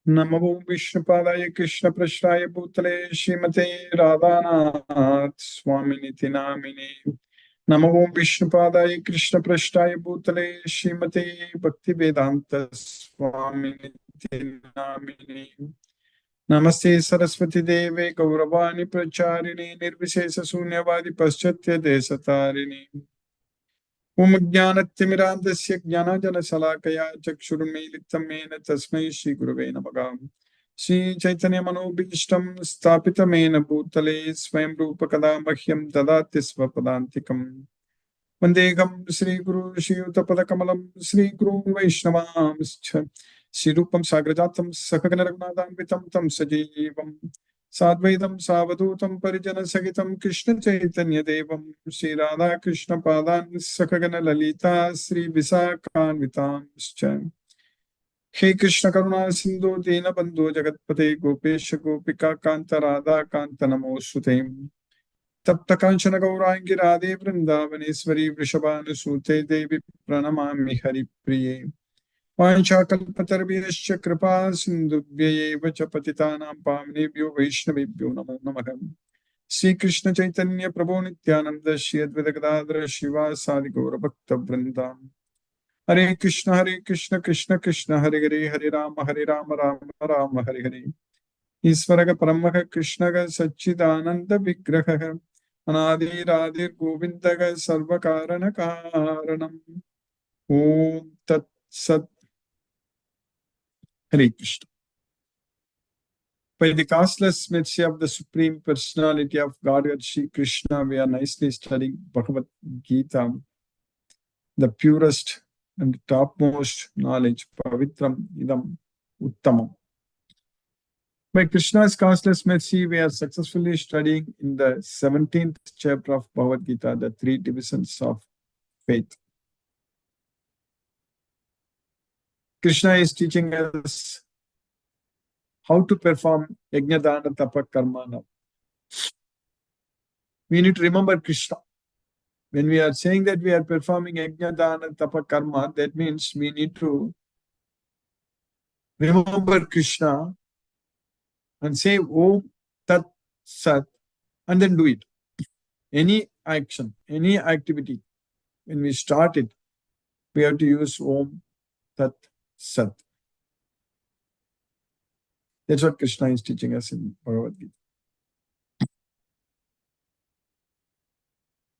नमो विष्णुपादाय कृष्णपृष्ठाय भूतले श्रीमते राधानाथ स्वामिनिति नामिने। नमो विष्णुपादाय कृष्णपृष्ठाय भूतले श्रीमते भक्तिवेदांत स्वामिनिति नामिने। नमस्ते सरस्वती देवे गौरवाणी प्रचारिणे निर्विशेष शून्यवादी पाश्चात्य देशतारिणे। ओम ज्ञानतिमिरान्धस्य ज्ञानाञ्जनशलाकया चक्षुरुन्मीलितं येन तस्मै श्रीगुरवे नमः। श्रीचैतन्यमनोभीष्टं स्थापितं येन भूतले स्वयं रूपकदा मह्यं ददाति स्वपदान्तिकम्। वन्देऽहं श्रीगुरु श्रीयुतपदकमलं श्रीगुरुं वैष्णवांश्च श्रीरूपं साग्रजातं सहगण रघुनाथान्वितं तं सजीवं साद्वैतं सावधूतं परिजनसहितं कृष्णचैतन्यदेवं श्रीराधाकृष्णपादान् सहगण ललिता श्रीविशाखान्वितांश्च। हे कृष्ण करुणा सिन्धु दीनबन्धो जगत्पते गोपेश गोपिका कान्त राधा कान्त नमोऽस्तुते। तप्त कांचन गौरांगी राधे वृंदावनेश्वरी वृषभानुसूते देवी प्रणमामि हरिप्रिये। वाञ्छाकल्पतरुभ्यश्च कृपा सिन्धुभ्यैव च पतितानां पावनेभ्यो वैष्णवेभ्यो नमो नमः। श्रीकृष्ण चैतन्य प्रभो नित्यानंद श्री अद्वैत गदाधर शिवासादि गौरभक्तवृन्दा। हरे कृष्ण कृष्ण कृष्ण हरे हरे हरे राम राम राम हरे हरे। ईश्वर परमः कृष्ण सच्चिदानंद विग्रह अनादिरादिर्गोविंद सर्वकारण कारणम। ओम तत्सत। Hare Krishna. By the causeless mercy of the Supreme Personality of Godhead, Sri Krishna, we are nicely studying Bhagavad Gita, the purest and topmost knowledge, Pavitram Idam Uttamam. By Krishna's causeless mercy, we are successfully studying in the 17th chapter of Bhagavad Gita, the three divisions of faith. Krishna is teaching us how to perform yajna dana tapa karma now. We need to remember Krishna. When we are saying that we are performing yajna dana tapa karma, that means we need to remember Krishna and say Om Tat Sat and then do it. Any action, any activity, when we start it, we have to use Om Tat Sat. That's what Krishna is teaching us in Bhagavad Gita.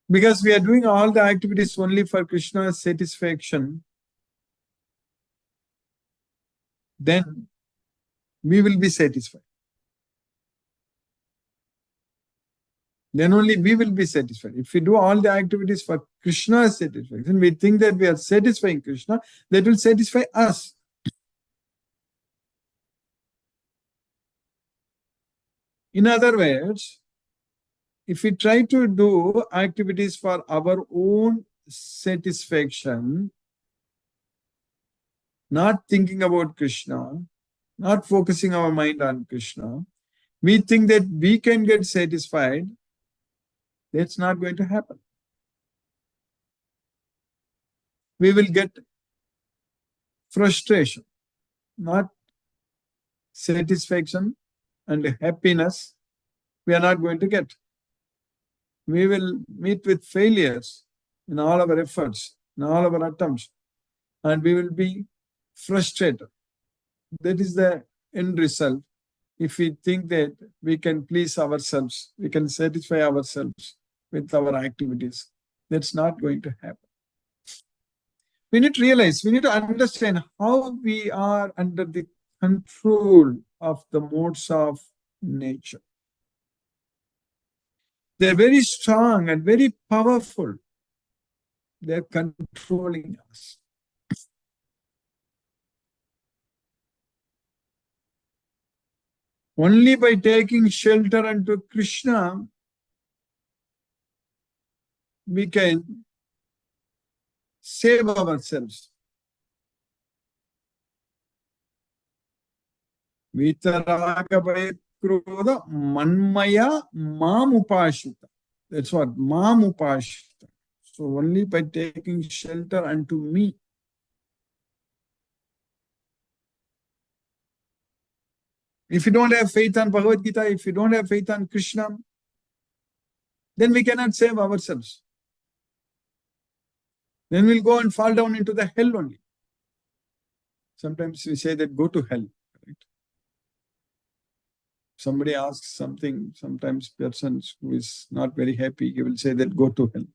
Because we are doing all the activities only for Krishna's satisfaction, then we will be satisfied. Then only we will be satisfied. If we do all the activities for Krishna's satisfaction, we think that we are satisfying Krishna, that will satisfy us. In other words, if we try to do activities for our own satisfaction, not thinking about Krishna, not focusing our mind on Krishna, we think that we can get satisfied. That's not going to happen. We will get frustration, not satisfaction and happiness. We are not going to get. We will meet with failures in all our efforts, in all our attempts, and we will be frustrated. That is the end result. If we think that we can please ourselves, we can satisfy ourselves with our activities, that's not going to happen. We need to realize, we need to understand how we are under the control of the modes of nature. They're very strong and very powerful. They're controlling us. Only by taking shelter unto Krishna, we can save ourselves. Vitaraga krodha manmaya mamupashita. That's what mamupashita. So only by taking shelter unto me. If you don't have faith on Bhagavad Gita, if you don't have faith on Krishna, then we cannot save ourselves. Then we'll go and fall down into the hell only. Sometimes we say that go to hell. Right? Somebody asks something, sometimes persons who is not very happy, he will say that go to hell.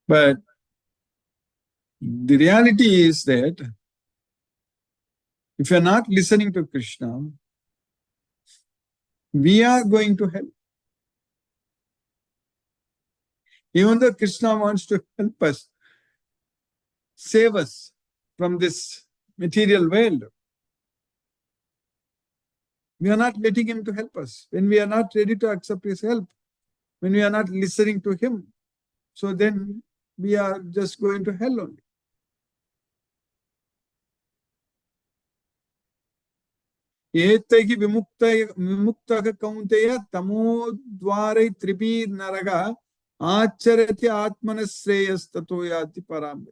But the reality is that if you're not listening to Krishna, we are going to hell. Even though Krishna wants to help us, save us from this material world, we are not letting him to help us. When we are not ready to accept his help, when we are not listening to him, so then we are just going to hell only. एतैः विमुक्तः कौन्तेय तमोद्वारै त्रिभिर्नरकः आचरति आत्मनः श्रेयस्ततो याति पराम्.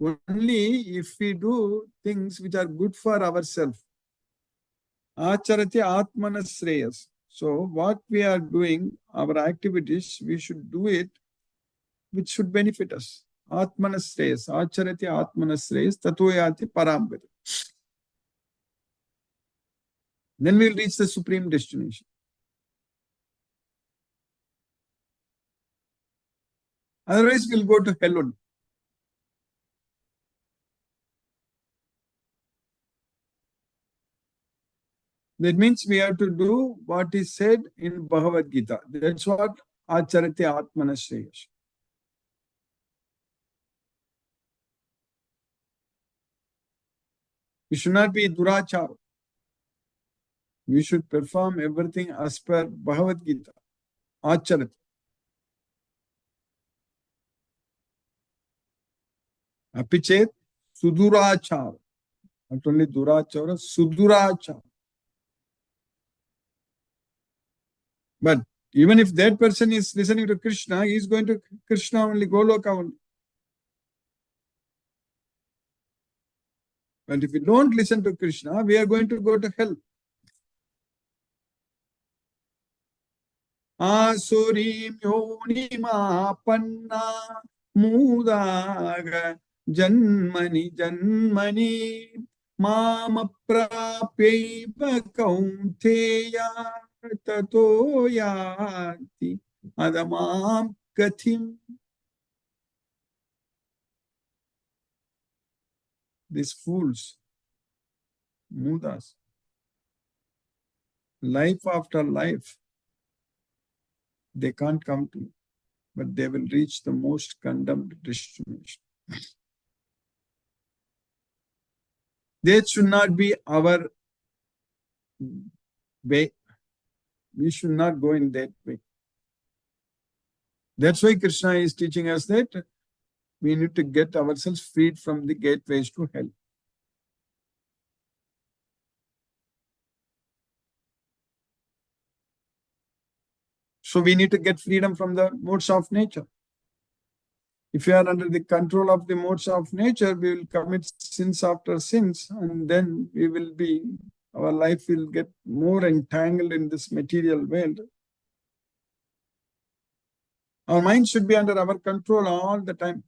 Only if we do things which are good for ourselves. Acharati atmanas shreyas. So what we are doing, our activities, we should do it which should benefit us. Atmanas shreyas. Acharati atmanas shreyas tato yati param. Then we will reach the supreme destination. Otherwise, we'll go to hell only. That means we have to do what is said in Bhagavad Gita. That's what Acharati Atmana says. We should not be durachara. We should perform everything as per Bhagavad Gita. Acharati. Apichet sudurachara. Not only durachara, sudurachara. But even if that person is listening to Krishna, he is going to Krishna only, Goloka only. But if we don't listen to Krishna, we are going to go to hell. Asurim yonima panna mudaga janmani janmani mama prapyaiva kaunteya tato yati adamam kathim. These fools, mudas, life after life, they can't come to me, but they will reach the most condemned destination. That should not be our way. We should not go in that way. That's why Krishna is teaching us that we need to get ourselves freed from the gateways to hell. So we need to get freedom from the modes of nature. If we are under the control of the modes of nature, we will commit sins after sins, and then our life will get more entangled in this material world. Our mind should be under our control all the time.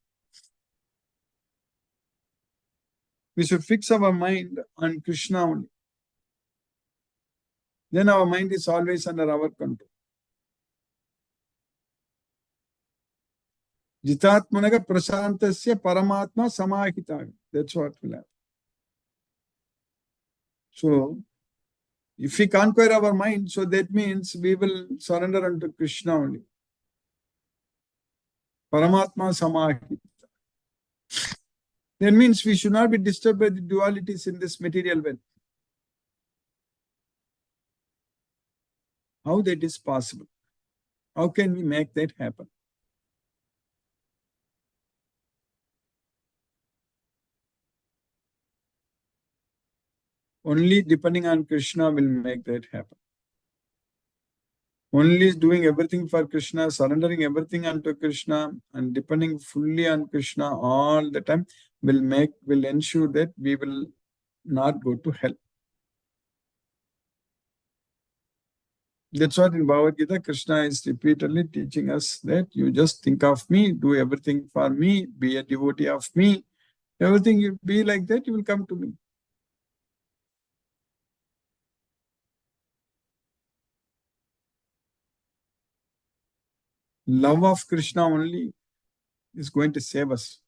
We should fix our mind on Krishna only. Then our mind is always under our control. Jitatmanaga prasantasya paramatma samahita. That's what will happen. So, if we conquer our mind, so that means we will surrender unto Krishna only. Paramatma samahita. That means we should not be disturbed by the dualities in this material world. How that is possible? How can we make that happen? Only depending on Krishna will make that happen. Only doing everything for Krishna, surrendering everything unto Krishna, and depending fully on Krishna all the time will ensure that we will not go to hell. That's what in Bhagavad Gita, Krishna is repeatedly teaching us that you just think of me, do everything for me, be a devotee of me. Everything you be like that, you will come to me. Love of Krishna only is going to save us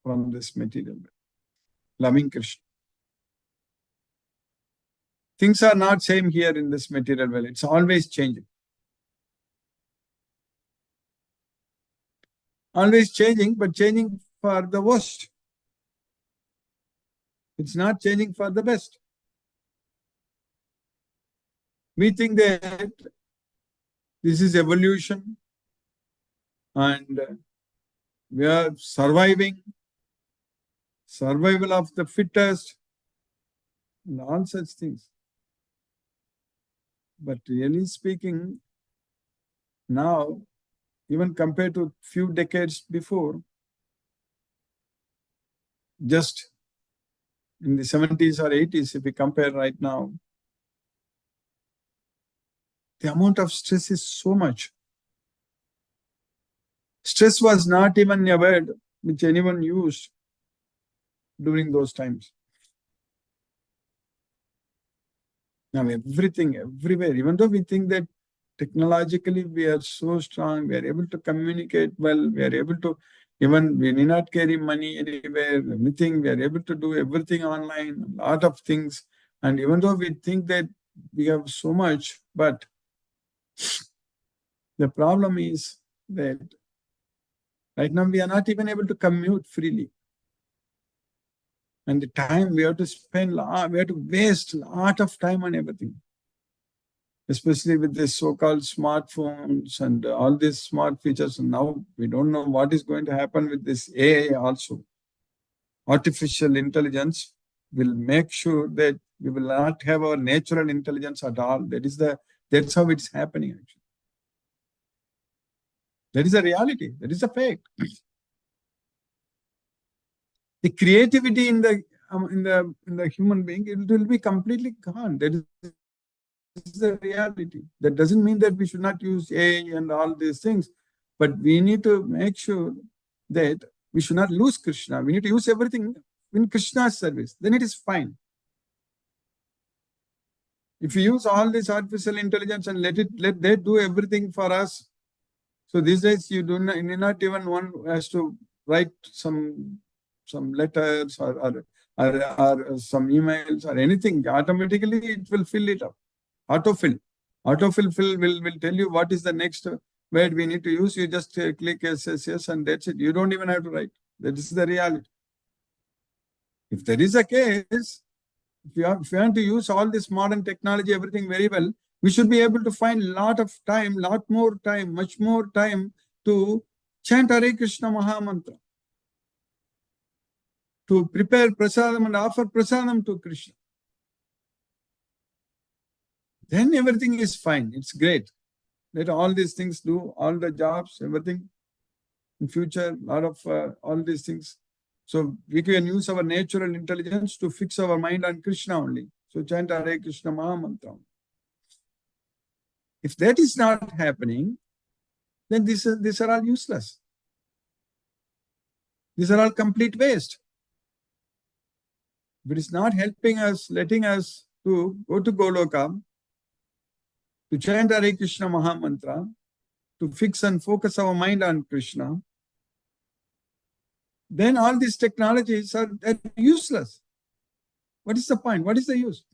from this material world. Loving Krishna. Things are not same here in this material world. It's always changing. Always changing, but changing for the worst. It's not changing for the best. We think that this is evolution and we are surviving, survival of the fittest, and all such things. But really speaking, now, even compared to few decades before, just in the 70s or 80s, if we compare right now, the amount of stress is so much. Stress was not even a word which anyone used during those times. Now everything, everywhere, even though we think that technologically we are so strong, we are able to communicate well, we are able to, even we need not carry money anywhere, anything, we are able to do everything online, a lot of things. And even though we think that we have so much, but the problem is that right now we are not even able to commute freely. And the time we have to spend, we have to waste a lot of time on everything. Especially with this so-called smartphones and all these smart features. And now we don't know what is going to happen with this AI also. Artificial intelligence will make sure that we will not have our natural intelligence at all. That's how it's happening actually. That is a reality. That is a fact. The creativity in the human being, it will be completely gone. That is the reality. That doesn't mean that we should not use AI and all these things, but we need to make sure that we should not lose Krishna. We need to use everything in Krishna's service. Then it is fine. If we use all this artificial intelligence and let that do everything for us. So these days you need not even one has to write some letters or some emails or anything. Automatically it will fill it up. Autofill. Autofill will tell you what is the next word we need to use. You just click yes, and that's it. You don't even have to write. That is the reality. If there is a case, if you want to use all this modern technology, everything very well, we should be able to find lot more time, much more time to chant Hare Krishna Maha Mantra, to prepare prasadam and offer prasadam to Krishna. Then everything is fine. It's great. Let all these things do, all the jobs, everything. In future, a lot of all these things. So we can use our natural intelligence to fix our mind on Krishna only. So chant Hare Krishna Maha Mantra. If that is not happening, then these are all useless. These are all complete waste. If it is not helping us, letting us to go to Goloka, to chant Hare Krishna Maha Mantra, to fix and focus our mind on Krishna, then all these technologies are useless. What is the point? What is the use?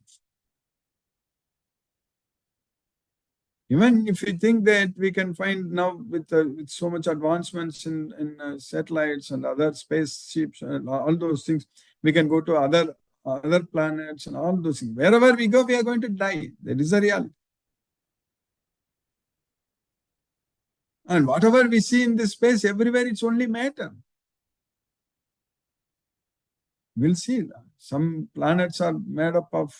Even if we think that we can find now with so much advancements in satellites and other spaceships and all those things, we can go to other planets and all those things. Wherever we go, we are going to die. That is the reality. And whatever we see in this space, everywhere it's only matter. We'll see. Some planets are made up of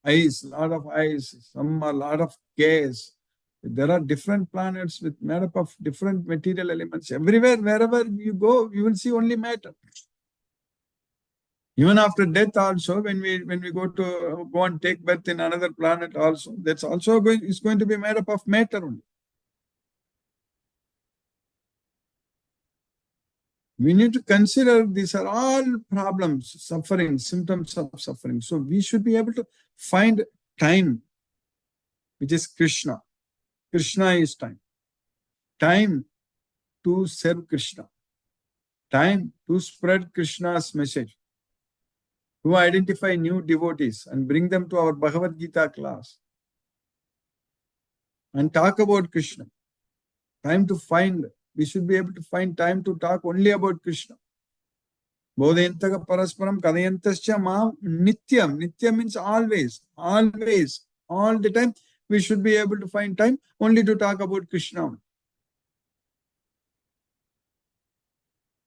ice, a lot of ice. Some are a lot of gas. There are different planets made up of different material elements. Everywhere, wherever you go, you will see only matter. Even after death also, when we go and take birth in another planet also, that's also going to be made up of matter only. We need to consider these are all problems, suffering, symptoms of suffering. So we should be able to find time, which is Krishna. Krishna is time. Time to serve Krishna. Time to spread Krishna's message. To identify new devotees and bring them to our Bhagavad Gita class. And talk about Krishna. Time to find, we should be able to find time to talk only about Krishna. Bodhayantaka parasparam kadayantascha maam nityam. Nityam means always, always, all the time. We should be able to find time only to talk about Krishna.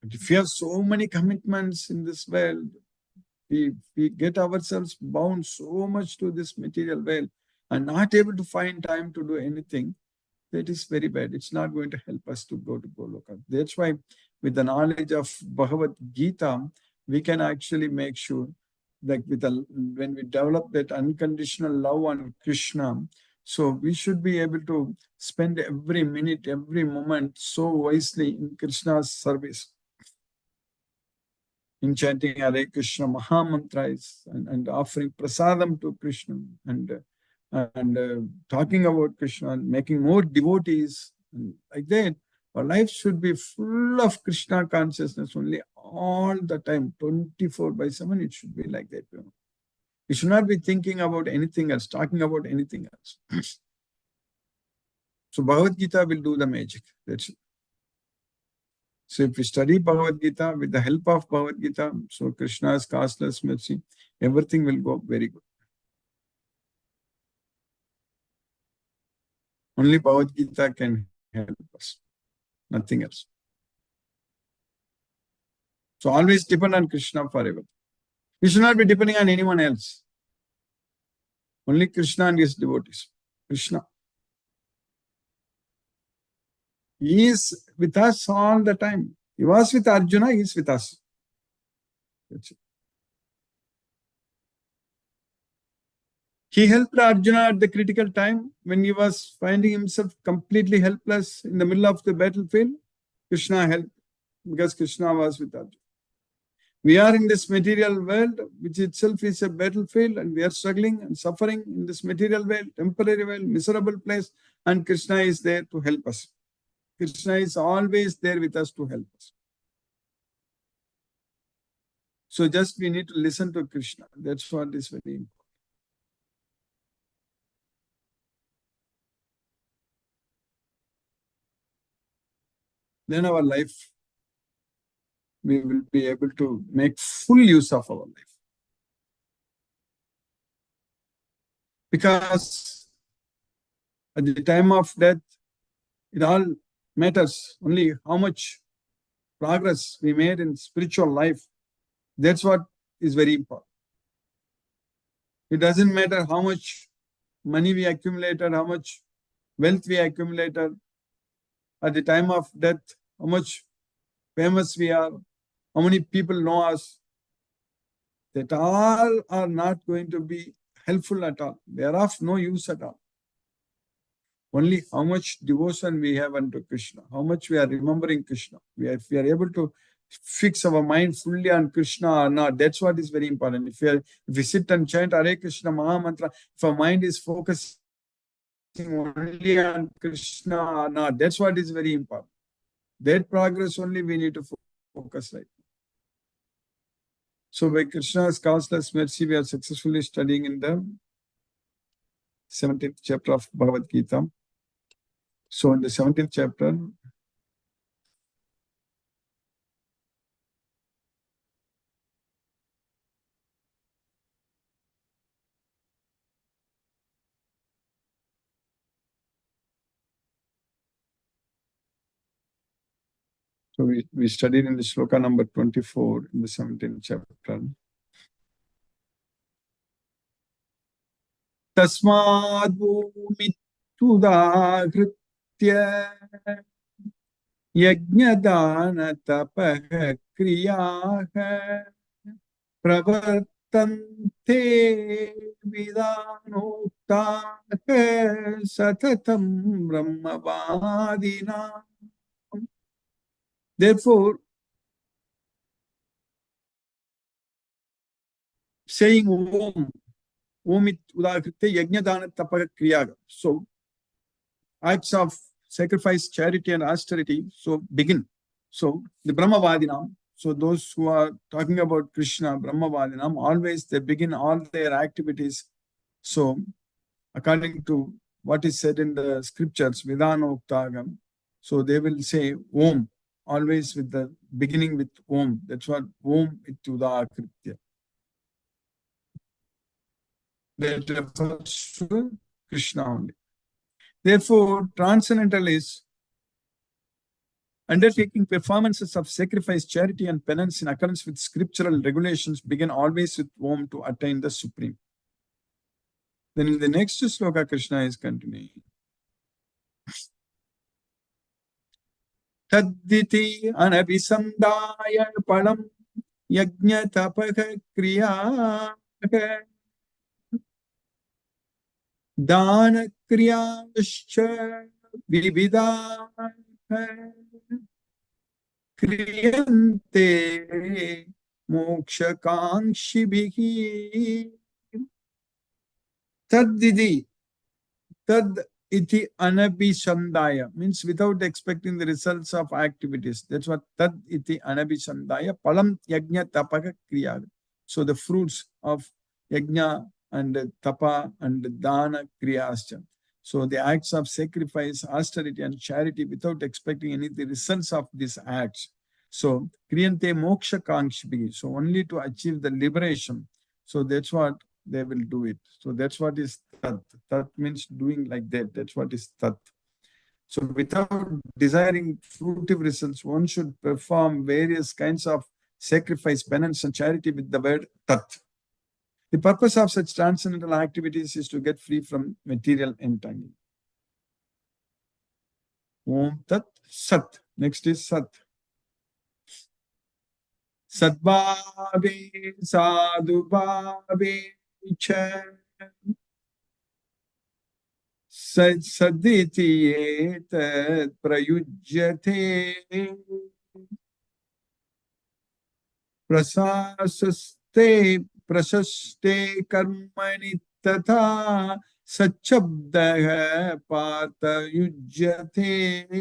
But if we have so many commitments in this world, we get ourselves bound so much to this material world and not able to find time to do anything. That is very bad. It's not going to help us to go to Goloka. That's why with the knowledge of Bhagavad Gita, we can actually make sure that when we develop that unconditional love on Krishna, so we should be able to spend every minute, every moment so wisely in Krishna's service. In chanting Hare Krishna Mahamantras and offering prasadam to Krishna and talking about Krishna and making more devotees and like that. Our life should be full of Krishna consciousness only all the time, 24/7. It should be like that. We should not be thinking about anything else, talking about anything else. So Bhagavad Gita will do the magic. That's it. So if we study Bhagavad Gita with the help of Bhagavad Gita, so Krishna's causeless mercy, everything will go very good. Only Bhagavad Gita can help us, nothing else. So always depend on Krishna forever. We should not be depending on anyone else. Only Krishna and his devotees. Krishna. He is with us all the time. He was with Arjuna, he is with us. That's it. He helped Arjuna at the critical time when he was finding himself completely helpless in the middle of the battlefield. Krishna helped because Krishna was with Arjuna. We are in this material world, which itself is a battlefield, and we are struggling and suffering in this material world, temporary world, miserable place, and Krishna is there to help us. Krishna is always there with us to help us. So just we need to listen to Krishna. That's what is very important. Then our life, we will be able to make full use of our life. Because at the time of death, it all matters only how much progress we made in spiritual life. That's what is very important. It doesn't matter how much money we accumulated, how much wealth we accumulated. At the time of death, how much famous we are, how many people know us. That all are not going to be helpful at all. They are of no use at all. Only how much devotion we have unto Krishna, how much we are remembering Krishna. If we are able to fix our mind fully on Krishna or not, that's what is very important. If we sit and chant Hare Krishna Mahamantra, if our mind is focusing only on Krishna or not, that's what is very important. That progress only we need to focus right now. So by Krishna's causeless mercy, we are successfully studying in the 17th chapter of Bhagavad Gita. So in the 17th chapter, so we studied in the shloka number 24 in the 17th chapter. Tasmad bhumi tudahritya yajnadana tapah kriyaha pravartante vidanokta satatam brahmavadina. Therefore, saying Om it udakrite yajna dana tapaka kriyaga. So, acts of sacrifice, charity, and austerity, so begin. So, the Brahmavadinam, so those who are talking about Krishna, Brahmavadinam, always they begin all their activities. So, according to what is said in the scriptures, Vidanoktagam, so they will say Om, always with the beginning with Om. That's what Om Ityudakritya. That refers to Krishna only. Therefore, transcendental is undertaking performances of sacrifice, charity, and penance in accordance with scriptural regulations begin always with Om to attain the Supreme. Then in the next sloka, Krishna is continuing. Tadditi anabhisandaya palam yajna tapaka kriya dana kriyascha vividha kriyante moksha kankshibhihi. Taddidi, tad iti anabhisandaya means without expecting the results of activities. That's what tad iti anabhisandaya palam yajna tapaka kriya. So the fruits of yajna and tapa and dana kriyascha. So the acts of sacrifice, austerity, and charity without expecting any the results of these acts. So kriyante moksha kankshibhi. So only to achieve the liberation. So that's what they will do it. So that's what is tat. Tat means doing like that. That's what is tat. So without desiring fruitive results, one should perform various kinds of sacrifice, penance, and charity with the word tat. The purpose of such transcendental activities is to get free from material entanglement. Om tat sat. Next is sat. Sadbhave sadhubhave cha saditi etat prayujyate prasaste karmani tatha sachabdah partayujyate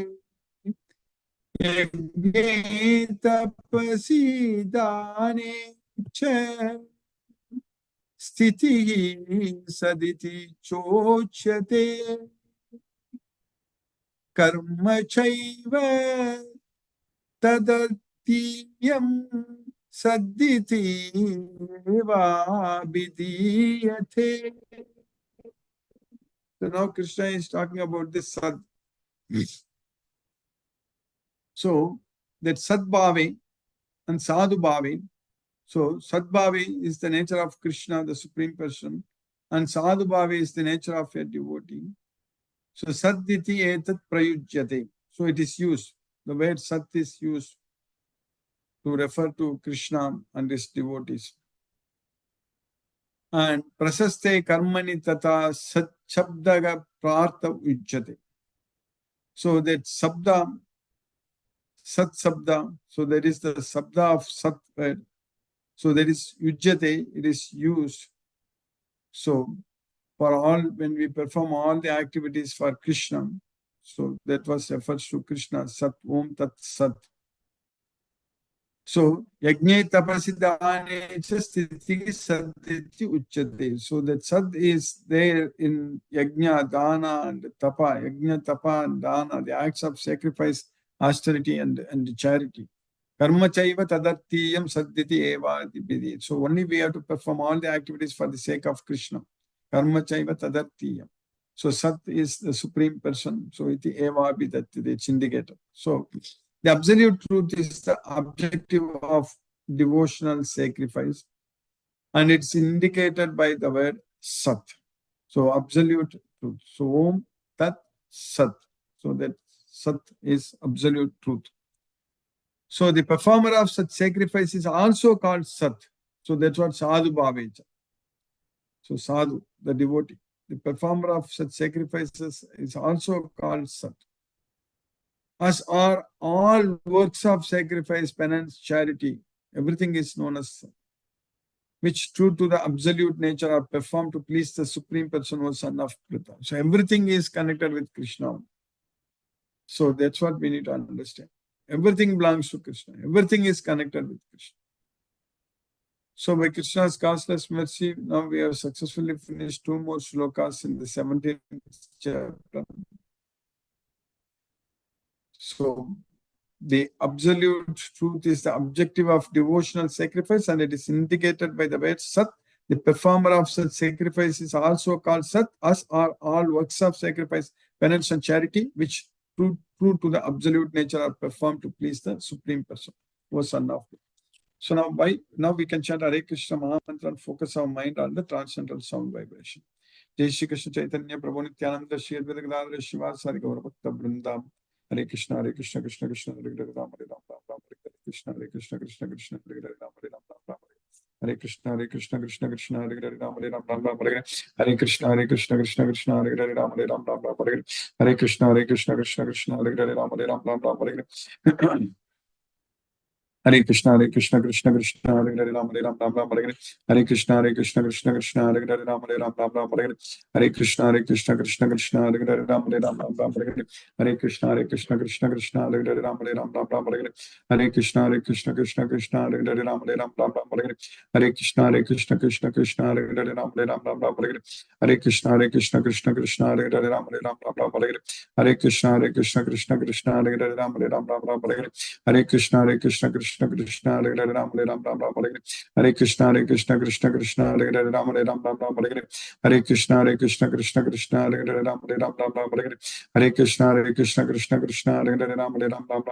yajne tapasi dane cha sthitihi saditi chochate karma chaiva tadatiyam saditi va vidiyate. So now Krishna is talking about this sad. So that sadbhave and sadhubhave. So sadbhave is the nature of Krishna, the Supreme Person, and sadhubhave is the nature of a devotee. So saditi etat prayujyate. So it is used. The word sat is used to refer to Krishna and his devotees. And prasaste karmani tata sat shabdaga prartha ujjate. So that sabda, sat sabda, so that is the sabda of sat word. So that is ujjate, it is used. So for all, when we perform all the activities for Krishna, so that was refers to Krishna, Sat, Om Tat Sat. So yajne tapasidane sthiti saditi uchyate. So that sad is there in yajna, dana, and tapa. Yajna, tapa, and dana, the acts of sacrifice, austerity, and charity. Karma chaiva tadartiyam saditi eva dibidi. So only we have to perform all the activities for the sake of Krishna. Karma chaiva tadartiyam. So Sat is the Supreme Person. So iti eva bidatti, it's indicated. So the absolute truth is the objective of devotional sacrifice, and it's indicated by the word Sat. So absolute truth. So Om Tat Sat. So that Sat is absolute truth. So the performer of such sacrifice is also called Sat. So that's what sadhu bhavecha. So sadhu, the devotee, the performer of such sacrifices is also called sat. As are all works of sacrifice, penance, charity, everything is known as sat, which true to the absolute nature are performed to please the Supreme Person or Son of Krishna. So everything is connected with Krishna. So that's what we need to understand. Everything belongs to Krishna. Everything is connected with Krishna. So by Krishna's causeless mercy, now we have successfully finished 2 more shlokas in the 17th chapter. So the absolute truth is the objective of devotional sacrifice, and it is indicated by the word Sat. The performer of such sacrifice is also called Sat, as are all works of sacrifice, penance and charity, which true to the absolute nature are performed to please the Supreme Person, O Son of God. So now we can chant Hare Krishna Mahamantra and focus our mind on the transcendental sound vibration. Jai Shri Krishna Chaitanya Prabhu Nityananda Shri Advaita Gadadhara Srivasadi Gaura Bhakta Vrindam. Hare Krishna Krishna Krishna Hare Hare Ram Hare Ram Ram Ram Hare Krishna Krishna Krishna Hare Hare Ram Hare Ram Ram Ram Hare Krishna Krishna Hare Hare Ram Hare Ram Ram Ram Hare Krishna Krishna Hare Hare Ram Hare Ram Ram Ram Hare Krishna Krishna Hare Hare Ram Hare Ram Ram Ram Hare Hare Krishna Krishna Krishna Hare Hare Ram Hare Ram Ram Ram Hare Krishna Krishna Krishna Hare Hare Ram Hare Ram Ram Ram Hare Krishna Krishna Krishna Hare Hare Ram Hare Ram Ram Ram Hare Krishna Krishna Hare Hare Ram Hare Ram Ram Ram Hare Krishna Krishna Hare Hare Ram Hare Ram Ram Ram Hare Krishna Krishna Hare Hare Ram Hare Ram Ram Ram Hare Krishna Krishna Hare Hare Ram Hare Ram Ram Ram Hare Krishna Krishna Hare Hare Ram Hare Ram Ram Ram Hare Krishna Krishna Hare Hare Ram Hare Ram Ram Hare Krishna Krishna Hare Hare Ram Hare Ram Ram Hare Krishna Krishna Hare Hare Ram Hare Ram Ram Hare Krishna Krishna Hare Hare Ram Hare Ram Ram Hare Krishna Krishna Hare Hare Ram Hare Ram Ram Hare Krishna Krishna Hare Hare Ram Hare Ram Ram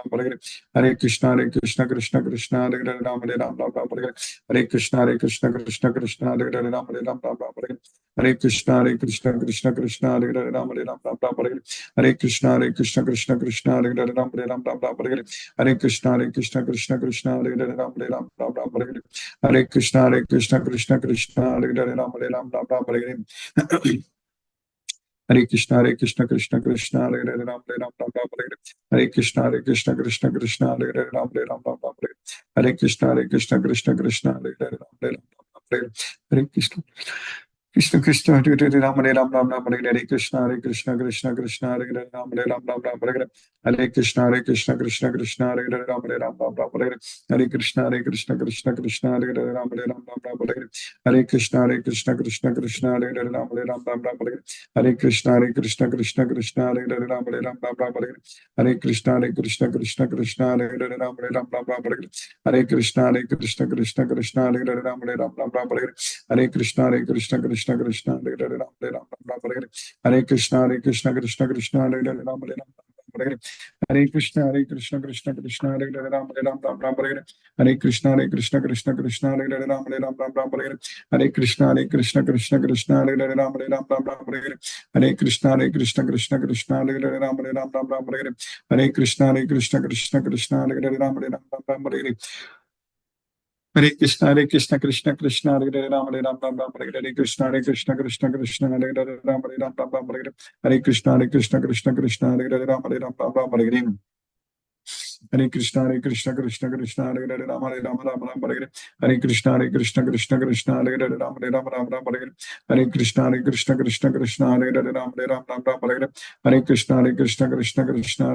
Hare Krishna Krishna Hare Hare Ram Hare Ram Ram Hare Krishna Krishna Hare Hare Ram Hare Ram Ram Hare Krishna Krishna Hare Hare Ram Hare Ram Ram Hare Krishna Krishna Hare Hare Ram Hare Ram Ram Hare Krishna Krishna Hare Hare Ram Hare Ram Hare Krishna Krishna Hare Hare Ram Hare Ram Hare Krishna Krishna Hare Hare Ram Hare Ram Hare Krishna Krishna Hare Hare Ram Hare Ram Ram Hare Krishna Krishna Hare Hare Ram Hare Ram Hare Krishna Krishna Hare Hare Ram Hare Ram Hare Krishna Krishna Hare Hare Ram Hare Ram Hare Krishna Krishna Hare Hare Ram Hare Ram Hare Krishna Krishna Hare Hare Ram Hare Ram Hare Krishna Krishna Hare Hare Ram Hare Ram Hare Krishna Krishna Hare Hare Ram Hare Ram Hare Krishna Krishna Hare Hare Ram Hare Ram Hare Krishna Krishna Hare Hare Ram Hare Ram Hare Krishna Krishna Hare Hare Ram Hare Ram Hare Krishna Krishna Hare Hare Ram Hare Ram Hare Krishna Krishna Hare Hare Ram Hare Ram Hare Krishna Krishna Hare Hare Ram Hare Ram Hare Krishna Krishna Hare Hare Ram Hare Ram Hare Krishna Krishna Hare Hare Ram Hare Ram Hare Krishna Krishna Hare Hare Ram Hare Ram Hare Krishna Krishna Hare Hare Ram Hare Ram Hare Krishna Hare Hare Ram Hare Ram Hare Krishna Krishna Hare Hare Ram Hare Ram Hare Krishna Krishna Hare Hare Ram Hare Ram Hare Krishna Krishna Hare Hare Ram Hare Ram Hare Krishna Krishna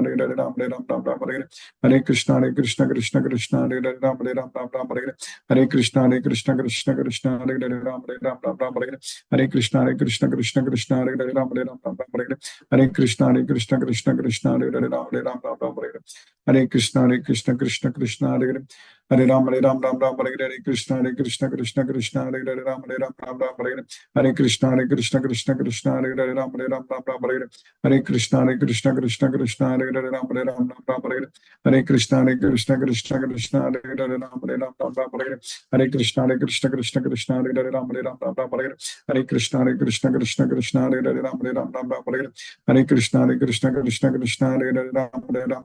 Hare Hare Ram Hare Ram Hare Krishna Krishna Hare Hare Ram Hare Ram Hare Krishna Krishna Hare Hare Ram Hare Ram Hare Krishna Krishna Hare Hare Ram Hare Ram Hare Krishna Krishna Hare Hare Hare Ram Ram Hare Krishna Krishna Hare Hare Ram Hare Ram Hare Krishna Krishna Hare Hare Ram Hare Ram Hare Krishna Krishna Hare Hare Ram Hare Ram Hare Krishna Krishna Hare Hare Ram Hare Ram Hare Krishna Krishna Hare Hare Ram Hare Ram Hare Krishna Krishna Hare Hare Ram Hare Ram Hare Krishna Krishna Hare Hare Ram Hare Ram Hare Krishna Krishna Hare Hare Ram Hare Ram Hare Krishna Krishna Hare Hare Ram Hare Ram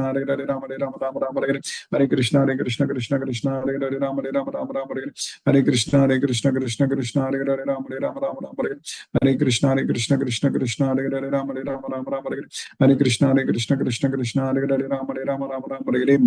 Krishna, Hare Hare Rama, Hare Rama, Rama Rama, Hare Hare. Hare Krishna, Hare Krishna, Krishna Krishna, Hare Hare Rama, Hare Rama, Rama Rama, Hare Hare. Hare Krishna, Hare Krishna, Krishna Krishna, Hare Hare Rama, Hare Rama, Rama Rama, Hare Hare. Hare Krishna, Hare Krishna, Krishna Krishna, Hare Hare Rama, Hare Rama, Rama Rama, Hare Hare. Hare Krishna, Hare Krishna, Krishna Krishna, Hare Hare Rama, Hare Rama, Rama Rama, Hare Hare.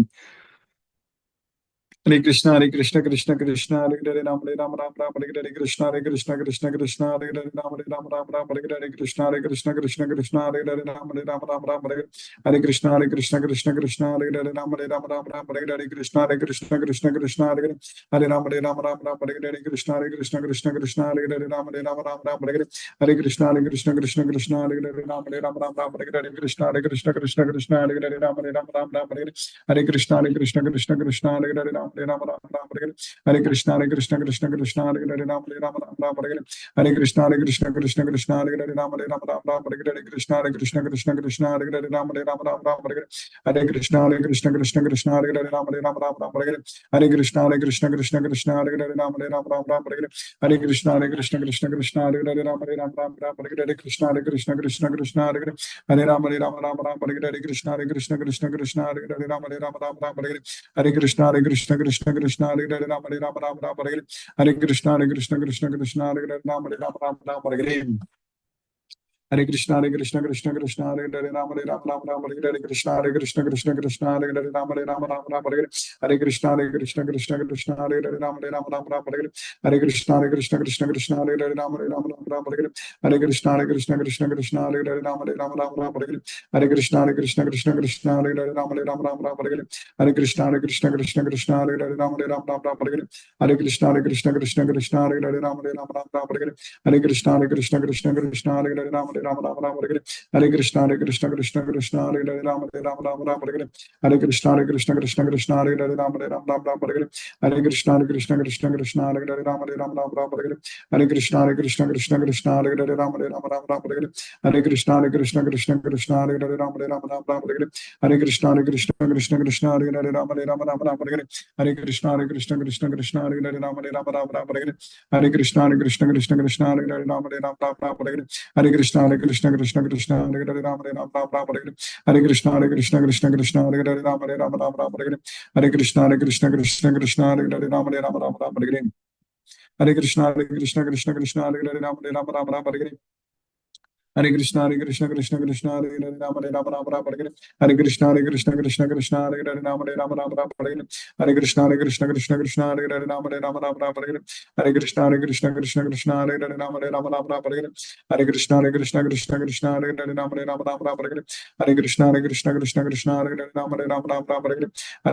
Hare Krishna, Hare Krishna, Krishna Krishna, Hare Hare Ram, Hare Ram, Ram Ram, Hare Hare Krishna, Hare Krishna, Krishna Krishna, Hare Hare Ram, Hare Ram, Ram Ram, Hare Hare Krishna, Hare Krishna, Krishna Krishna, Hare Hare Ram, Hare Ram, Ram Ram, Hare Hare. Hare Krishna, Hare Krishna, Krishna Krishna, Hare Hare Ram, Hare Ram, Ram Ram, Hare Hare Krishna, Hare Krishna, Krishna Krishna, Hare Hare. Hare Ram, Hare Ram, Ram Ram, Hare Hare Krishna, Hare Krishna, Krishna Krishna, Hare Hare Ram, Hare Ram, Ram Ram, Hare Hare. Hare Krishna, Hare Krishna, Krishna Krishna, Hare Hare Ram, Hare Ram, Ram Ram, Hare Hare Krishna, Hare Krishna, Krishna Krishna, Hare Hare Ram, Hare Ram, Ram Ram, Hare Hare. Hare Krishna, Hare Krishna, Krishna Krishna, Hare Hare Ram, Hare Ram, Ram Ram, Hare Hare. Hare Krishna, Hare Krishna, Krishna Krishna, Hare Hare Ram, Hare Ram, Ram Ram, Hare Hare. Hare Krishna, Hare Krishna, Krishna Krishna, Hare Hare Ram, Hare Ram, Ram Ram, Hare Hare. Hare Krishna, Hare Krishna, Krishna Krishna, Hare Hare Ram, Hare Ram, Ram Ram, Hare Hare. Hare Krishna, Hare Krishna, Krishna Krishna, Hare Hare Ram, Hare Ram, Ram Ram, Hare Hare. Hare Krishna, Hare Krishna, Krishna Krishna, Hare Hare Ram, Hare Ram, Ram Ram, Hare Hare. Hare Krishna, Hare Krishna, Krishna Krishna, Hare Hare Ram, Hare Ram, Ram Ram, Hare Hare. Hare Krishna, Hare Krishna, Krishna Krishna, Hare Hare. Hare Ram, Hare Ram, Ram Ram, Hare Hare. Hare Krishna, Hare Krishna, Krishna Krishna, Hare Hare Ram, Hare Ram, Ram Ram, Hare Hare. Hare Krishna, Hare Krishna, Krishna Krishna, Hare Hare Ram, Hare Ram, Ram Ram, Hare Hare. Hare Krishna, Hare Krishna, Krishna Krishna, Hare Hare Ram, Hare Ram, Ram Ram, Hare Hare. Hare Krishna, Hare Krishna, Krishna Krishna, Hare Hare Ram, Hare Ram, Ram Ram, Hare Hare. Hare Krishna, Hare Krishna, Krishna Krishna, Hare Hare Ram, Hare Ram, Ram Ram, Hare Hare. Hare Krishna, Hare Krishna, Krishna Krishna, Hare Hare Ram, Hare Ram, Ram Ram, Hare Hare. Hare Krishna, Hare Krishna, Krishna Krishna, Hare Hare Ram, Hare Ram, Ram Ram, Hare Hare. Hare Krishna, Hare Krishna, Krishna Krishna, Hare Hare Ram, Hare Ram, Ram Ram, Hare Hare. Hare Krishna, Hare Krishna, Krishna Krishna, Hare Hare Ram, Hare Ram, Ram Ram, Hare Hare. Hare Krishna, Hare Krishna, Krishna Krishna, Hare Hare Ram, Hare Ram, Ram Ram, Hare Hare. Hare Krishna, Hare Krishna, Krishna Krishna, Hare Hare Ram, Hare Ram, Ram Ram, Hare Hare. Hare Krishna, Hare Krishna, Krishna Krishna, Hare Hare Ram, Hare Ram, Ram Ram, Hare Hare. Hare Krishna, Hare Krishna, Krishna Krishna, Hare Hare Ram, Hare Ram, Ram Ram, Hare Hare. Hare Krishna, Hare Krishna, Krishna Krishna, Hare Hare Ram, Hare Ram, Ram Ram, Hare Hare. Hare Krishna, Hare Krishna, Krishna Krishna, Hare Hare Ram, Hare Ram, Ram Ram, Hare Hare. Hare Krishna, Hare Krishna, Krishna Krishna, Hare Hare Ram, Hare Ram, Ram Ram, Hare Hare. Hare Krishna, Hare Krishna, Krishna Krishna, Hare Hare Ram, Hare Ram, Ram Ram, Hare Hare. Hare Krishna, Hare Krishna, Krishna Krishna, Hare Hare Ram, Hare Ram, Ram Ram, Hare Hare. Hare Krishna, Hare Krishna, Krishna Krishna, Hare Hare Ram, Hare Ram, Ram Ram, Hare Hare. Hare Krishna, Hare Krishna, Krishna Krishna, Hare Hare Ram, Hare Ram, Ram Ram, Hare Hare. Hare Krishna, Hare Krishna, Krishna Krishna, Hare Hare Ram, Hare Ram, Ram Ram, Hare Hare. Hare Krishna, Hare Krishna, Krishna Krishna, Hare Hare Ram, Hare Ram, Ram Ram, Hare Hare. Hare Krishna, Hare Krishna, Krishna Krishna, Hare Hare Ram, Hare Ram, Ram Ram, Hare Hare. Hare Krishna, Hare Krishna, Krishna Krishna, Hare Hare Ram, Hare Ram, Ram Ram, Hare Hare. Hare Krishna, Hare Krishna, Krishna Krishna, Hare Hare Ram, Hare Ram, Ram Ram, Hare Hare. Hare Krishna, Hare Krishna, Krishna Krishna, Hare Hare Ram, Hare Ram, Ram Ram, Hare Hare. Hare Krishna, Hare Krishna, Krishna Krishna, Hare Hare Ram, Hare Ram, Ram Ram, Hare Hare. Hare Krishna, Hare Krishna, Krishna Krishna, Hare Hare Ram, Hare Ram, Ram Ram, Hare Hare. Hare Krishna, Hare Krishna, Krishna Krishna, Hare Hare Ram, Hare Ram, Ram Ram, Hare Hare. Hare Krishna, Hare Krishna, Krishna Krishna, Hare Hare Ram, Hare Ram, Ram Ram, Hare Hare. Hare Krishna, Hare Krishna, Krishna Krishna, Hare Hare Ram, Hare Ram, Ram Ram, Hare Hare. Hare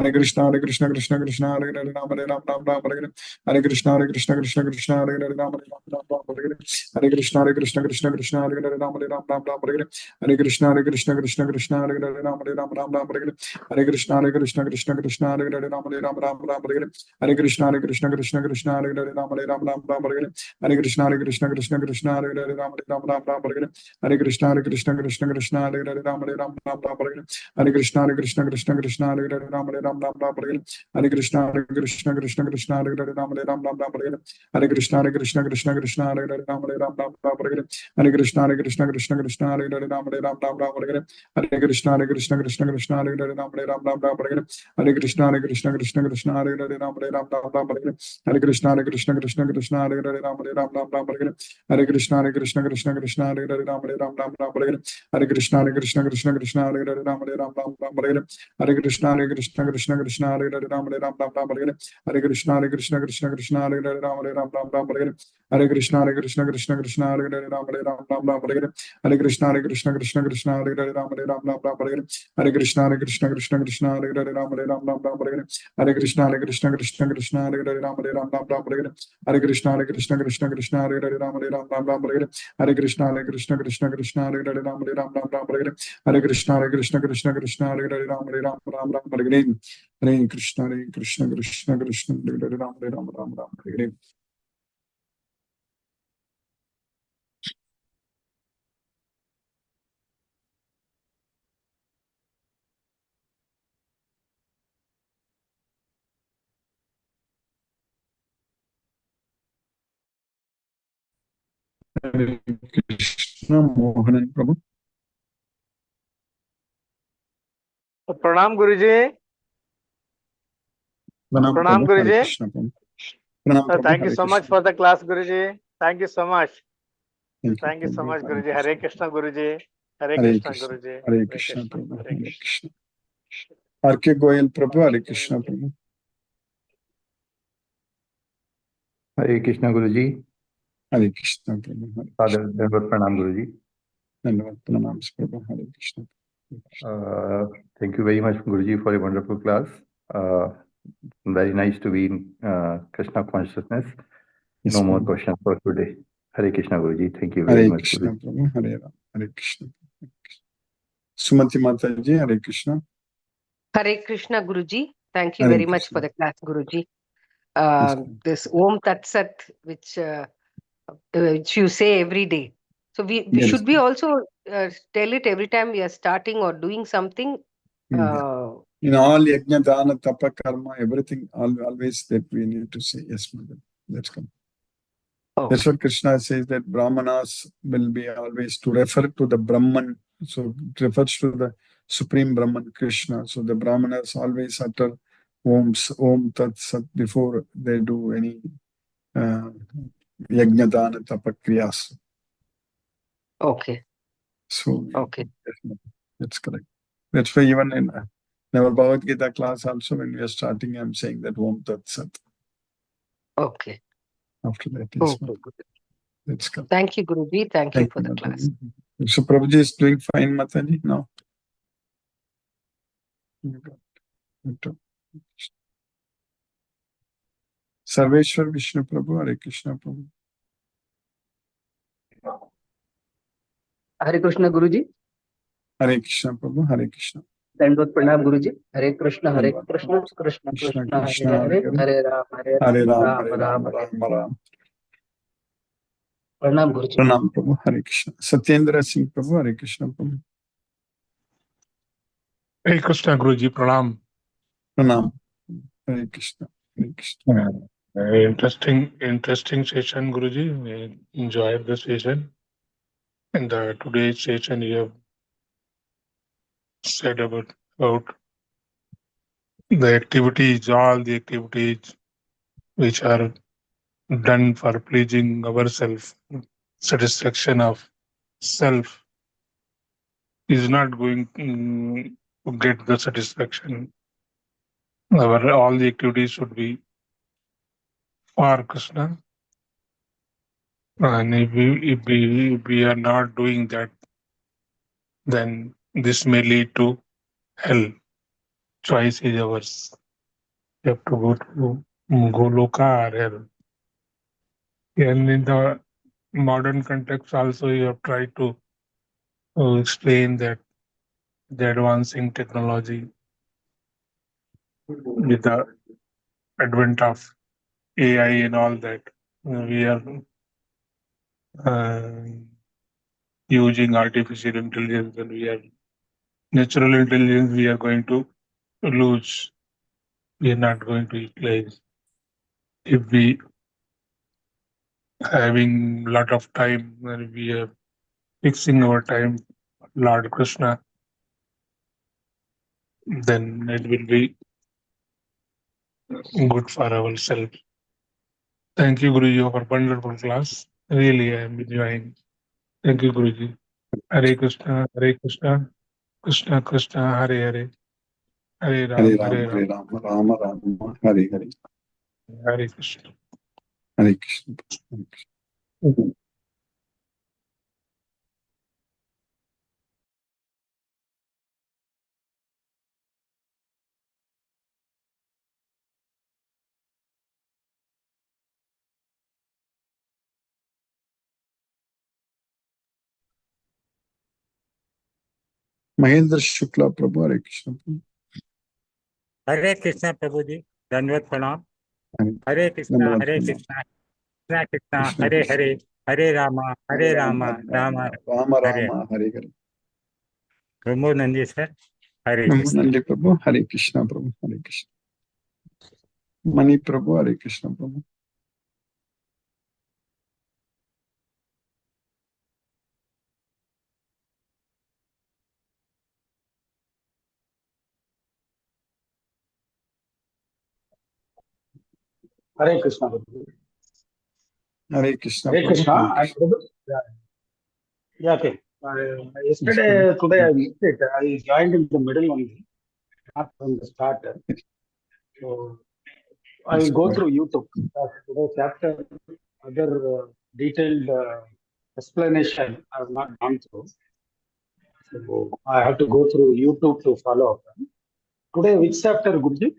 Krishna, Hare Krishna, Krishna Krishna, Hare Hare Ram, Hare Ram, Ram Ram, Hare Hare. Hare Krishna, Hare Krishna, Krishna Krishna, Hare Hare Ram, Hare Ram, Ram Ram, Hare Hare. Hare Krishna, Hare Krishna, Krishna Krishna, Hare Hare Ram, Hare Ram, Ram Ram, Hare Hare. Hare Krishna, Hare Krishna, Krishna Krishna, Hare Hare Ram, Hare Ram, Ram Ram, Hare Hare. Hare Krishna, Hare Krishna, Krishna Krishna, Hare Hare Ram, Hare Ram, Ram Ram, Hare Hare. Hare Krishna, Hare Krishna, Krishna Krishna, Hare Hare Ram, Hare Ram, Ram Ram, Hare Hare. Hare Krishna, Hare Krishna, Krishna Krishna, Hare Hare Ram, Hare Ram, Ram Ram, Hare Hare. Hare Krishna, Hare Krishna, Krishna Krishna, Hare Hare Ram, Hare Ram, Ram Ram, Hare Hare. Hare Krishna, Hare Krishna, Krishna Krishna, Hare Hare Ram, Hare Ram, Ram Ram, Hare Hare. Hare Krishna, Hare Krishna, Krishna Krishna, Hare Hare Ram, Hare Ram, Ram Ram, Hare Hare. Hare Krishna, Hare Krishna, Krishna Krishna, Hare Hare Ram, Hare Ram, Ram Ram, Hare Hare. Hare Krishna, Hare Krishna, Krishna Krishna, Hare Hare Ram, Hare Ram, Ram Ram, Hare Hare. Hare Krishna, Hare Krishna, Krishna Krishna, Hare Hare Ram, Hare Ram, Ram Ram, Hare Hare. Hare Krishna, Hare Krishna, Krishna Krishna, Hare Hare Ram, Hare Ram, Ram Ram, Hare Hare. Hare Krishna, Hare Krishna, Krishna Krishna, Hare Hare Ram, Hare Ram, Ram Ram, Hare Hare. Hare Krishna, Hare Krishna, Krishna Krishna, Hare Hare Ram, Hare Ram, Ram Ram, Hare Hare. Hare Krishna, Hare Krishna, Krishna Krishna, Hare Hare Ram, Hare Ram, Ram Ram, Hare Hare. Hare Krishna, Hare Krishna, Krishna Krishna, Hare Hare Ram, Hare Ram, Ram Ram, Hare Hare. Hare Krishna, Hare Krishna, Krishna Krishna, Hare Hare Ram, Hare Ram, Ram Ram, Hare Hare. Hare Krishna, Hare Krishna, Krishna Krishna, Hare Hare Ram, Hare Ram, Ram Ram, Hare Hare. Hare Krishna, Hare Krishna, Krishna Krishna, Hare Hare Ram, Hare Ram, Ram Ram, Hare Hare. Hare Krishna, Hare Krishna, Krishna Krishna, Hare Hare Ram, Hare Ram, Ram Ram, Hare Hare. Hare Krishna, Hare Krishna, Krishna Krishna, Hare Hare Ram, Hare Ram, Ram Ram, Hare Hare. Hare Krishna, Hare Krishna, Krishna Krishna, Hare Hare Ram, Hare Ram, Ram Ram, Hare Hare. Hare Krishna, Hare Krishna, Krishna Krishna, Hare Hare Ram, Hare Ram, Ram Ram, Hare Hare. Hare Krishna, Hare Krishna, Krishna Krishna, Hare Hare Ram, Hare Ram, Ram Ram, Hare Hare. Hare Krishna, Mohan Prabhu. Pranam Guruji. Pranam Pranam Prabhu, Hare Guruji. Krishna Prabhu. Pranam Prabhu, Thank you Hare so much Krishna. for the class, Guruji. Thank you so much. Thank Thank you so Prabhu, much, Hare Guruji. Hare Krishna. Krishna, Guruji. Hare Hare Krishna, Krishna. Guruji. Hare Hare Krishna Krishna. Prabhu, Hare Hare Krishna. Krishna. R.K. Goyal Prabhu, Hare Krishna Prabhu. Hare Krishna Guruji. Hare Krishna Prabhu, Hare Father, Krishna. Dandavat Pranam Guruji. Dandavad Pranams Prabhu, Hare Krishna. Thank you very much, Guruji, for a wonderful class. Very nice to be in Krishna consciousness. Yes, No more Prabhu. questions for today. Hare Krishna Guruji. Thank you very Hare much, Krishna Guruji. Prabhu, Hare Ram, Hare Krishna. Sumati Mataji, Hare Krishna. Hare Krishna, Guruji. Thank you Hare very much for Krishna. the class, Guruji. Yes, Prabhu. This Om Tat Sat, which you say every day. So Yes, should we also tell it every time we are starting or doing something? Yeah. In all yajna, dana, tapa, karma, everything, always that we need to say, yes, mother. Let's come. That's what Krishna says, that Brahmanas will be always to refer to the Brahman. So it refers to the Supreme Brahman, Krishna. So the Brahmanas always utter Om Tat Sat before they do any yajna, dana, tapa, kriyas. Okay. So Okay. that's correct. That's why even in our Bhagavad Gita class also, when we are starting, I'm saying that Om Tat Sat. Okay. After that, yes, Okay. that's correct. Thank you, Guruji. Thank you for the Mataji. class. So Prabhuji is doing fine, Mataji, now. Sarveshwar Vishnu Prabhu, Hare Krishna Prabhu. Hare Krishna Guruji. Hare Krishna Prabhu, Hare Krishna. Dandavat Pranam Guruji. Hare Krishna, Hare Dandavad Krishna, Pranam. Krishna Krishna Krishna, Krishna, Hare Hare Hare, Hare. Hare Ram, Hare Hare Ram, Ram, Ram Hare Ram, Ram, Hare Ram Ram. Pranam Guruji. Pranam Prabhu, Hare Krishna. Satyendra Singh Prabhu, Hare Krishna Prabhu. Hare Krishna Guruji, Pranam. Pranam. Hare Krishna. Hare Krishna. Interesting session, Guruji. We enjoyed the session. In the today's session, you have said about the activities, all the activities which are done for pleasing ourselves, satisfaction of self is not going to get the satisfaction. All the activities should be for Krishna. And if we are not doing that, then this may lead to hell. Choice is ours. You have to go to Goloka or hell. And in the modern context also, you have tried to explain that the advancing technology with the advent of AI and all that, we are uh, using artificial intelligence, and we are natural intelligence we are going to lose. We are not going to utilize. If we having lot of time and we are fixing our time, Lord Krishna, then it will be good for ourselves. Thank you, Guruji, for wonderful class. Really, I am enjoying. Thank you, Guruji. Hare Krishna, Hare Krishna, Krishna Krishna, Hare Hare, Hare Hare Ram, Ram, Hare Hare Ram, Ram, Rama Rama, Hare Hare. Hare Krishna. Hare Krishna. Hare Krishna. Mahendra Shukla Prabhu, Hare Krishna Prabhu. Hare Krishna Prabhuji, Dandavat Pranam. Hare Hare Krishna, Dandavad Hare Pranam. Krishna, Krishna Krishna, Krishna Hare Krishna. Hare, Hare Rama, Hare Hare Ram, Rama, Hare Ram, Rama Rama Hare. Rama, Hare Hare. Rambo Nandi sir, Hare Namo Krishna. Nandi Prabhu, Hare Krishna Prabhu, Hare Krishna. Mani Prabhu, Hare Krishna Prabhu. Hare Krishna. Guruji. Hare Krishna. Hare Prabhu. Krishna. Hare Krishna. Yeah, okay. Yesterday, today I missed it. I joined in the middle only, not from the start. So I will go through YouTube. Today's chapter, other detailed explanation I have not gone through. So I have to go through YouTube to follow up. Today, which chapter, Guruji?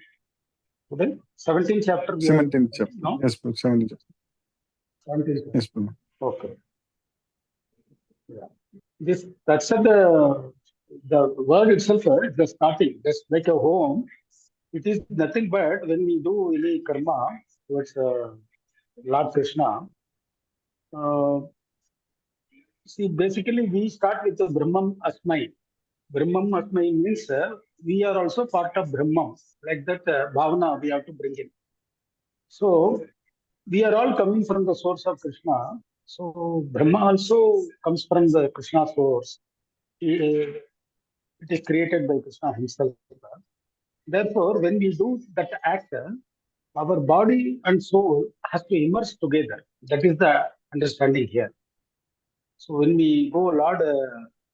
Today, 17th chapter. 17th chapter. No? Yes, Prabhu. 17th chapter. 17th. Yes, Prabhu. Okay. Yeah. That's the word itself is the starting. Just like a home, it is nothing but when we do any karma towards Lord Krishna. See, basically we start with the Brahman Asmai. Brahman Asmai means we are also part of Brahman. Like that Bhavana we have to bring in. So we are all coming from the source of Krishna. So Brahma also comes from the Krishna source. It is created by Krishna himself. Therefore, when we do that act, our body and soul has to immerse together. That is the understanding here. So when we go Lord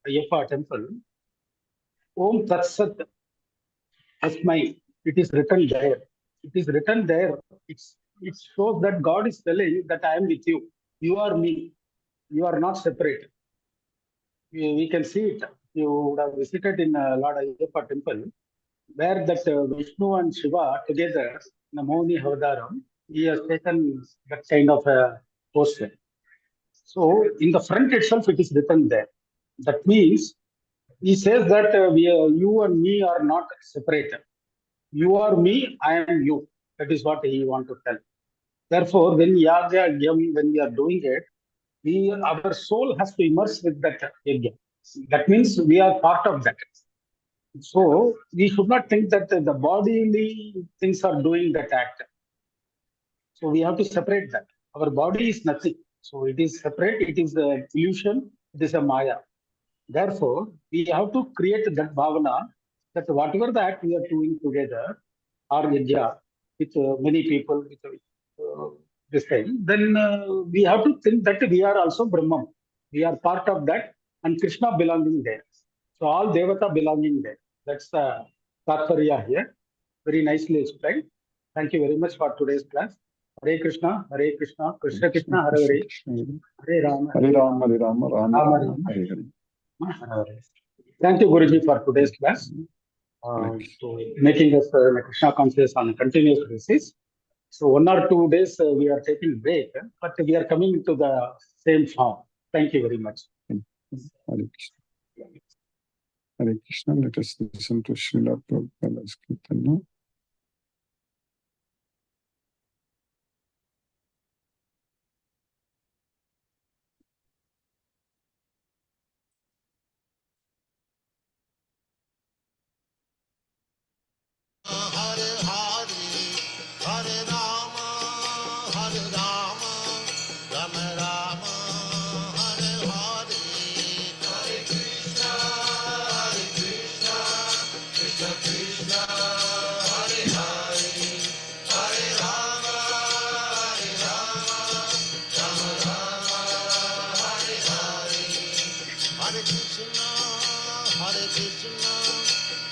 Ayyappa temple, Om Tat Sat Asmai, it is written there. It is written there. It shows that God is telling that I am with you. You are me. You are not separate. We can see it. You would have visited in Lord Ayyappa temple, where that Vishnu and Shiva together, Namoni Havadaram, he has taken that kind of a posture. So in the front itself, it is written there. That means he says that you and me are not separated. You are me, I am you. That is what he wants to tell. Therefore, when yaga yam, when we are doing it, our soul has to immerse with that yajna. That means we are part of that. So we should not think that the bodily things are doing that act. So we have to separate that. Our body is nothing. So it is separate. It is an illusion. It is a maya. Therefore, we have to create that bhavana that whatever the act we are doing together, or yajna, with many people, with this thing, then we have to think that we are also Brahman. We are part of that, and Krishna belonging there. So all Devata belonging there. That's the Tatparya here. Very nicely explained. Thank you very much for today's class. Hare Krishna, Krishna Krishna, Hare Hare, Hare Rama, Hare Rama, Hare Rama, Rama Rama, Rama, Hare Hare. Thank you, Guruji, for today's class. So making us Krishna conscious on a continuous basis. So 1 or 2 days we are taking break, but we are coming to the same form. Thank you very much. Hare Krishna. Hare Krishna. Let us listen to Srila Prabhupada's Kirtana.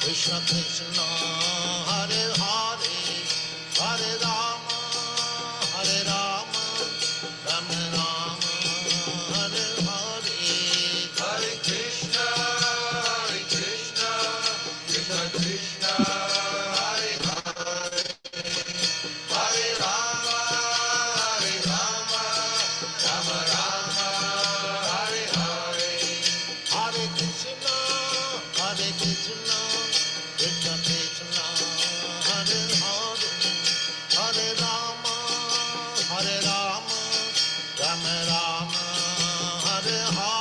Krishna Krishna, Hare Hare, Hare Rama, Rama Rama, Hare Hare, Hare Krishna, Krishna Krishna, Hare Hare, Hare Rama, Rama Rama, Hare Hare, Hare Krishna, Krishna Krishna, Hare Hare, Hare Rama, Rama Rama, Hare Hare.